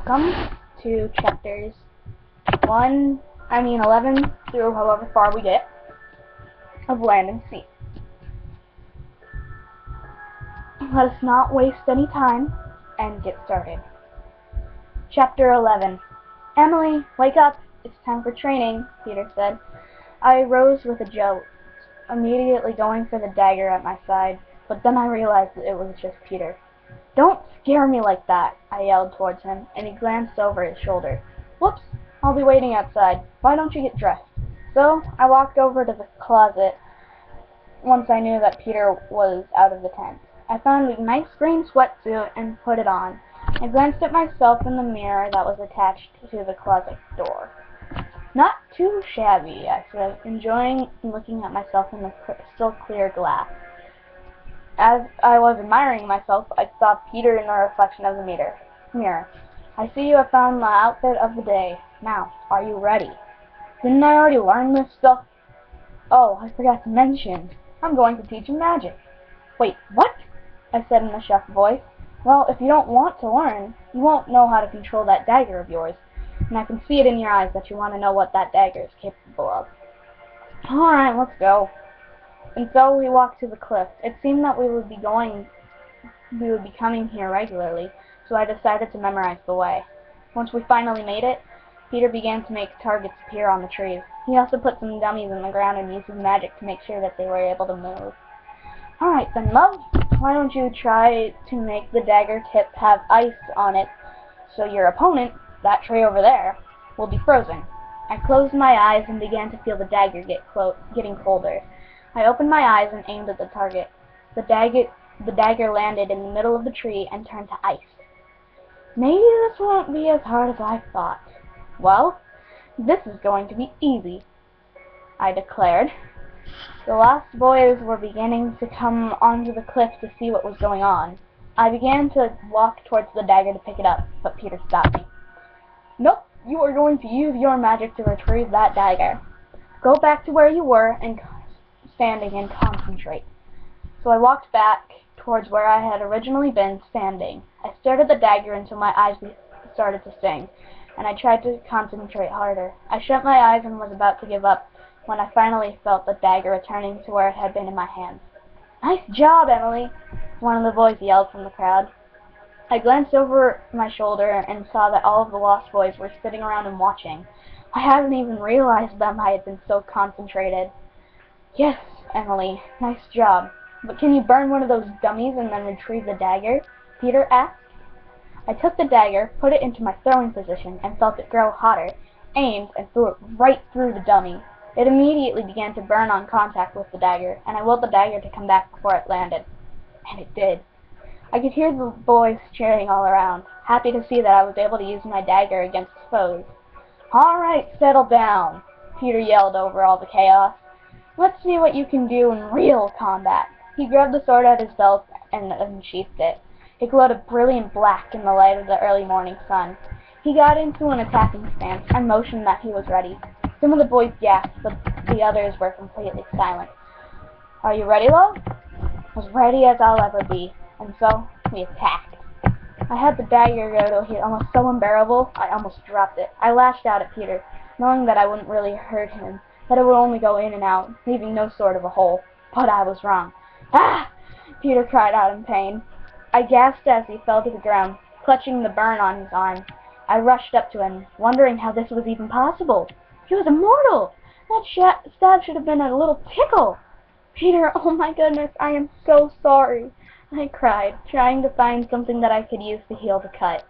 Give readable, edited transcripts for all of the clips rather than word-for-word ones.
Welcome to chapters 11 through however far we get of Land and Sea. Let us not waste any time and get started. Chapter 11. Emily, wake up! It's time for training, Peter said. I rose with a jolt, immediately going for the dagger at my side, but then I realized that it was just Peter. Don't scare me like that, I yelled towards him, and he glanced over his shoulder. Whoops, I'll be waiting outside. Why don't you get dressed? So I walked over to the closet once I knew that Peter was out of the tent. I found a nice green sweatsuit and put it on. I glanced at myself in the mirror that was attached to the closet door. Not too shabby, I said, enjoying looking at myself in the still clear glass. As I was admiring myself, I saw Peter in the reflection of the mirror. I see you have found the outfit of the day. Now, are you ready? Didn't I already learn this stuff? Oh, I forgot to mention. I'm going to teach you magic. Wait, what? I said in a shocked voice. Well, if you don't want to learn, you won't know how to control that dagger of yours. And I can see it in your eyes that you want to know what that dagger is capable of. Alright, let's go. And so we walked to the cliff. It seemed that we would be coming here regularly, so I decided to memorize the way. Once we finally made it, Peter began to make targets appear on the trees. He also put some dummies in the ground and used his magic to make sure that they were able to move. Alright then, love, why don't you try to make the dagger tip have ice on it so your opponent, that tree over there, will be frozen. I closed my eyes and began to feel the dagger getting colder. I opened my eyes and aimed at the target. The dagger landed in the middle of the tree and turned to ice. Maybe this won't be as hard as I thought. Well, this is going to be easy, I declared. The last boys were beginning to come onto the cliff to see what was going on. I began to walk towards the dagger to pick it up, but Peter stopped me. Nope, you are going to use your magic to retrieve that dagger. Go back to where you were and standing and concentrate. So I walked back towards where I had originally been standing. I stared at the dagger until my eyes started to sting, and I tried to concentrate harder. I shut my eyes and was about to give up when I finally felt the dagger returning to where it had been in my hand. Nice job, Emily, one of the boys yelled from the crowd. I glanced over my shoulder and saw that all of the lost boys were sitting around and watching. I hadn't even realized them. I had been so concentrated. Yes, Emily, nice job. But can you burn one of those dummies and then retrieve the dagger? Peter asked. I took the dagger, put it into my throwing position, and felt it grow hotter, aimed, and threw it right through the dummy. It immediately began to burn on contact with the dagger, and I willed the dagger to come back before it landed. And it did. I could hear the boys cheering all around, happy to see that I was able to use my dagger against foes. All right, settle down, Peter yelled over all the chaos. Let's see what you can do in real combat. He grabbed the sword out of his belt and unsheathed it. It glowed a brilliant black in the light of the early morning sun. He got into an attacking stance and motioned that he was ready. Some of the boys gasped, but the others were completely silent. Are you ready, love? As ready as I'll ever be. And so, we attacked. I had the dagger go to a hit almost so unbearable, I almost dropped it. I lashed out at Peter, knowing that I wouldn't really hurt him, that it would only go in and out, leaving no sort of a hole. But I was wrong. Ah! Peter cried out in pain. I gasped as he fell to the ground, clutching the burn on his arm. I rushed up to him, wondering how this was even possible. He was immortal! That stab should have been a little tickle. Peter, oh my goodness, I am so sorry, I cried, trying to find something that I could use to heal the cut.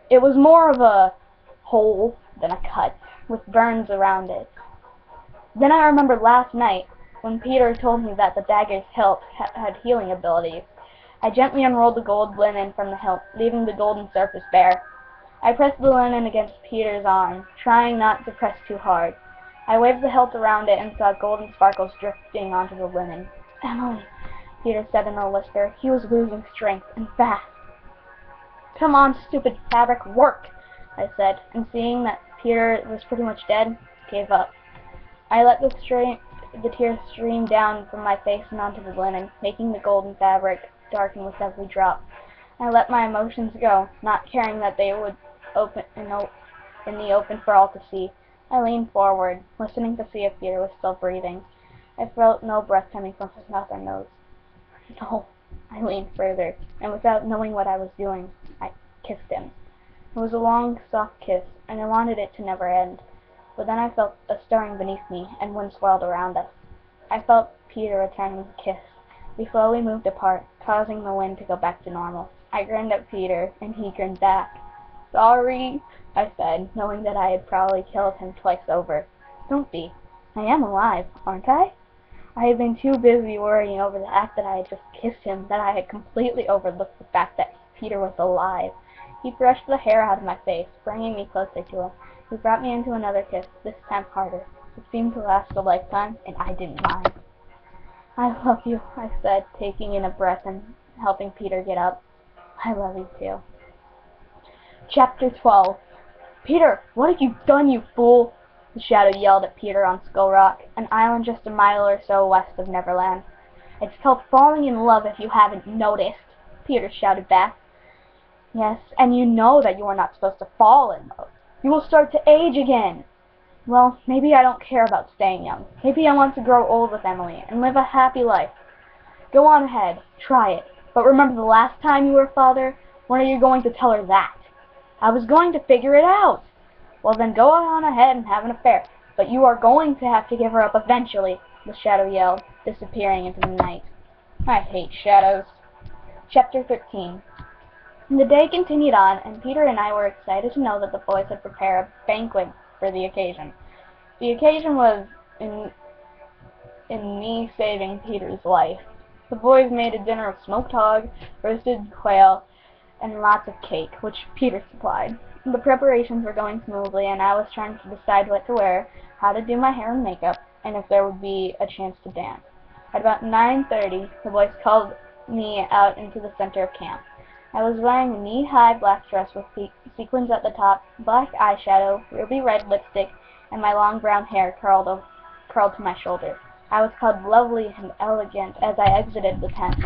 It was more of a hole than a cut, with burns around it. Then I remembered last night, when Peter told me that the dagger's hilt had healing abilities. I gently unrolled the gold linen from the hilt, leaving the golden surface bare. I pressed the linen against Peter's arm, trying not to press too hard. I waved the hilt around it and saw golden sparkles drifting onto the linen. Emily, Peter said in a whisper. He was losing strength, and fast. Come on, stupid fabric, work, I said, and seeing that Peter was pretty much dead, gave up. I let the tears stream down from my face and onto the linen, making the golden fabric darken with every drop. I let my emotions go, not caring that they would open in the open for all to see. I leaned forward, listening to see if Peter was still breathing. I felt no breath coming from his mouth or nose. No. I leaned further, and without knowing what I was doing, I kissed him. It was a long, soft kiss, and I wanted it to never end. But then I felt a stirring beneath me, and wind swirled around us. I felt Peter returning the kiss. We slowly moved apart, causing the wind to go back to normal. I grinned at Peter, and he grinned back. "Sorry," I said, knowing that I had probably killed him twice over. "Don't be. I am alive, aren't I?" I had been too busy worrying over the act that I had just kissed him that I had completely overlooked the fact that Peter was alive. He brushed the hair out of my face, bringing me closer to him. He brought me into another kiss, this time harder. It seemed to last a lifetime, and I didn't mind. "I love you," I said, taking in a breath and helping Peter get up. "I love you too." Chapter 12. "Peter, what have you done, you fool?" the shadow yelled at Peter on Skull Rock, an island just a mile or so west of Neverland. "It's called falling in love if you haven't noticed," Peter shouted back. "Yes, and you know that you are not supposed to fall in love. You will start to age again." "Well, maybe I don't care about staying young. Maybe I want to grow old with Emily and live a happy life." "Go on ahead, try it. But remember the last time you were a father? When are you going to tell her that?" "I was going to figure it out." "Well, then go on ahead and have an affair. But you are going to have to give her up eventually," the shadow yelled, disappearing into the night. I hate shadows. Chapter 13. The day continued on, and Peter and I were excited to know that the boys had prepared a banquet for the occasion. The occasion was in me saving Peter's life. The boys made a dinner of smoked hog, roasted quail, and lots of cake, which Peter supplied. The preparations were going smoothly, and I was trying to decide what to wear, how to do my hair and makeup, and if there would be a chance to dance. At about 9:30, the boys called me out into the center of camp. I was wearing a knee-high black dress with sequins at the top, black eyeshadow, ruby red lipstick, and my long brown hair curled to my shoulder. I was called lovely and elegant as I exited the tent.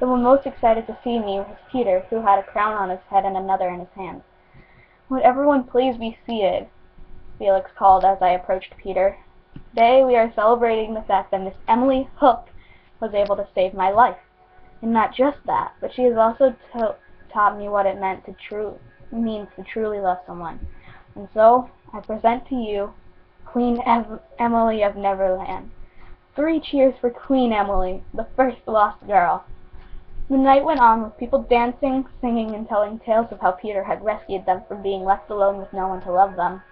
The one most excited to see me was Peter, who had a crown on his head and another in his hand. "Would everyone please be seated?" Felix called as I approached Peter. "Today we are celebrating the fact that Miss Emily Hook was able to save my life. And not just that, but she has also taught me what it means to truly love someone. And so, I present to you Queen Emily of Neverland. 3 cheers for Queen Emily, the first lost girl." The night went on with people dancing, singing, and telling tales of how Peter had rescued them from being left alone with no one to love them.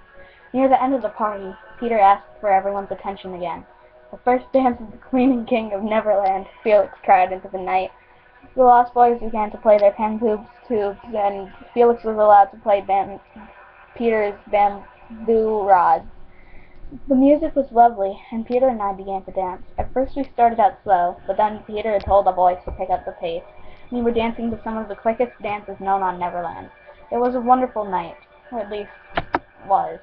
Near the end of the party, Peter asked for everyone's attention again. "The first dance of the Queen and King of Neverland," Felix cried into the night. The Lost Boys began to play their pan tubes, and Felix was allowed to play Peter's bamboo rods. The music was lovely, and Peter and I began to dance. At first we started out slow, but then Peter had told the boys to pick up the pace. We were dancing to some of the quickest dances known on Neverland. It was a wonderful night, or at least was.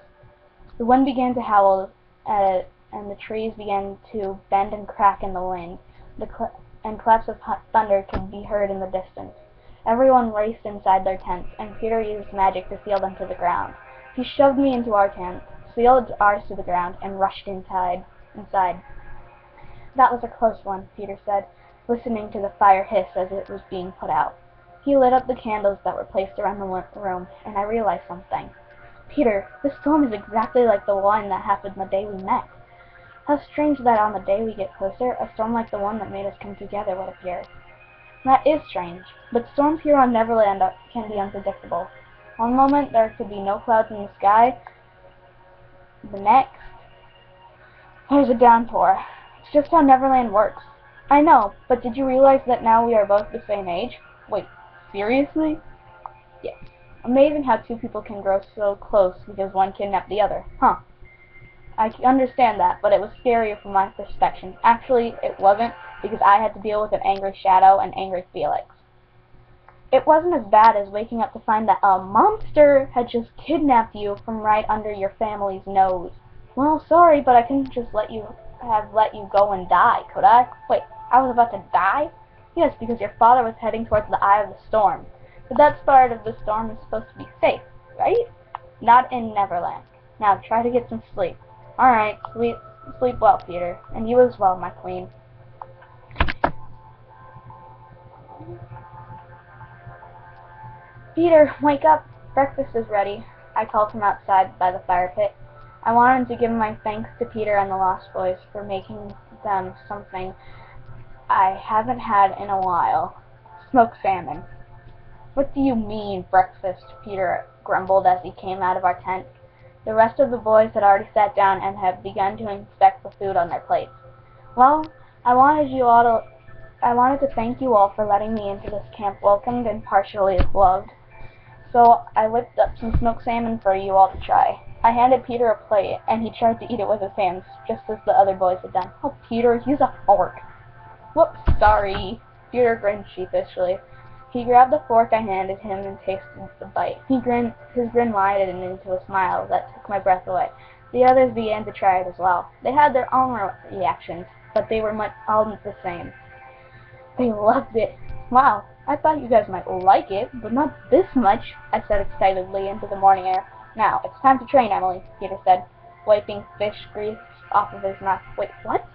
The wind began to howl, and the trees began to bend and crack in the wind, and claps of thunder could be heard in the distance. Everyone raced inside their tents, and Peter used magic to seal them to the ground. He shoved me into our tent, sealed ours to the ground, and rushed inside. "That was a close one," Peter said, listening to the fire hiss as it was being put out. He lit up the candles that were placed around the room, and I realized something. "Peter, this storm is exactly like the one that happened the day we met. How strange that on the day we get closer, a storm like the one that made us come together would appear." "That is strange, but storms here on Neverland can be unpredictable. One moment there could be no clouds in the sky, the next there's a downpour. It's just how Neverland works." "I know, but did you realize that now we are both the same age?" "Wait, seriously?" "Yes. Amazing how 2 people can grow so close because one kidnapped the other, huh?" "I understand that, but it was scarier from my perspective. Actually, it wasn't, because I had to deal with an angry Shadow and angry Felix." "It wasn't as bad as waking up to find that a monster had just kidnapped you from right under your family's nose." "Well, sorry, but I couldn't just let you go and die, could I?" "Wait, I was about to die?" "Yes, because your father was heading towards the eye of the storm. But that part of the storm is supposed to be safe. right? Not in Neverland. Now try to get some sleep. Alright, sleep well, Peter. And you as well, my queen. Peter, wake up. Breakfast is ready. I called from outside by the fire pit. I wanted to give my thanks to Peter and the Lost Boys for making them something I haven't had in a while. Smoked salmon. What do you mean, breakfast? Peter grumbled as he came out of our tent. The rest of the boys had already sat down and had begun to inspect the food on their plates. Well, I wanted to thank you all for letting me into this camp welcomed and partially loved. So I whipped up some smoked salmon for you all to try. I handed Peter a plate, and he tried to eat it with his hands, just as the other boys had done. Oh, Peter, use a fork. Whoops, sorry. Peter grinned sheepishly. He grabbed the fork I handed him and tasted the bite. His grin widened into a smile that took my breath away. The others began to try it as well. They had their own reactions, but they were all the same. They loved it. Wow, I thought you guys might like it, but not this much, I said excitedly into the morning air. Now, it's time to train, Emily, Peter said, wiping fish grease off of his mouth. Wait, what?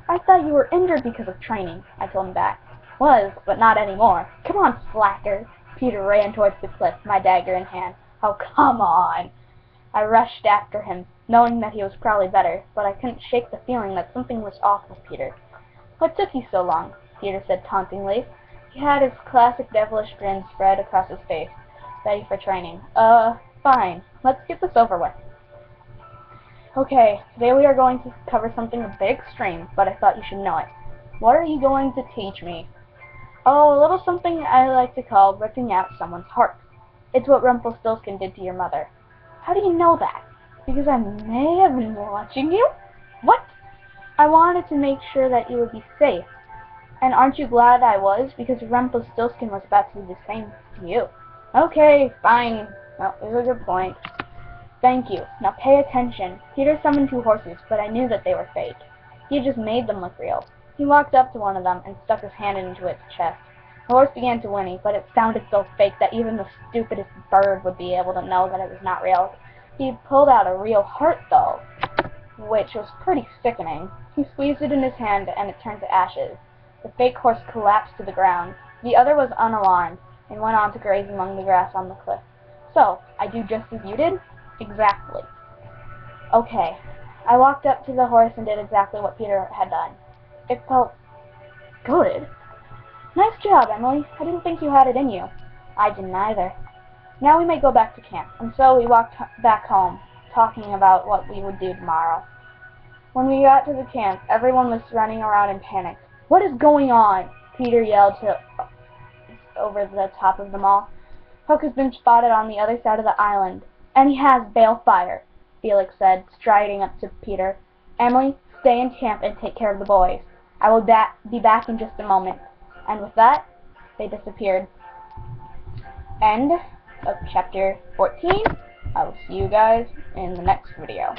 I thought you were injured because of training, I told him back. Was, but not anymore. Come on, slacker. Peter ran towards the cliff, my dagger in hand. Oh, come on. I rushed after him, knowing that he was probably better, but I couldn't shake the feeling that something was off with Peter. What took you so long? Peter said tauntingly. He had his classic devilish grin spread across his face, ready for training. Fine. Let's get this over with. Okay, today we are going to cover something a bit extreme, but I thought you should know it. What are you going to teach me? Oh, a little something I like to call ripping out someone's heart. It's what Rumpelstiltskin did to your mother. How do you know that? Because I may have been watching you? What? I wanted to make sure that you would be safe. And aren't you glad I was? Because Rumpelstiltskin was about to do the same to you. Okay, fine. Well, it was a good point. Thank you. Now pay attention. Peter summoned 2 horses, but I knew that they were fake. He had just made them look real. He walked up to one of them and stuck his hand into its chest. The horse began to whinny, but it sounded so fake that even the stupidest bird would be able to know that it was not real. He pulled out a real heart, though, which was pretty sickening. He squeezed it in his hand, and it turned to ashes. The fake horse collapsed to the ground. The other was unalarmed, and went on to graze among the grass on the cliff. So, I do just as you did? Exactly. Okay. I walked up to the horse and did exactly what Peter had done. It felt good. Nice job, Emily. I didn't think you had it in you. I didn't either. Now we may go back to camp. And so we walked back home, talking about what we would do tomorrow. When we got to the camp, everyone was running around in panic. What is going on? Peter yelled over the top of them all. Hook has been spotted on the other side of the island. And he has balefire, Felix said, striding up to Peter. Emily, stay in camp and take care of the boys. I will be back in just a moment. And with that, they disappeared. End of chapter 14. I will see you guys in the next video.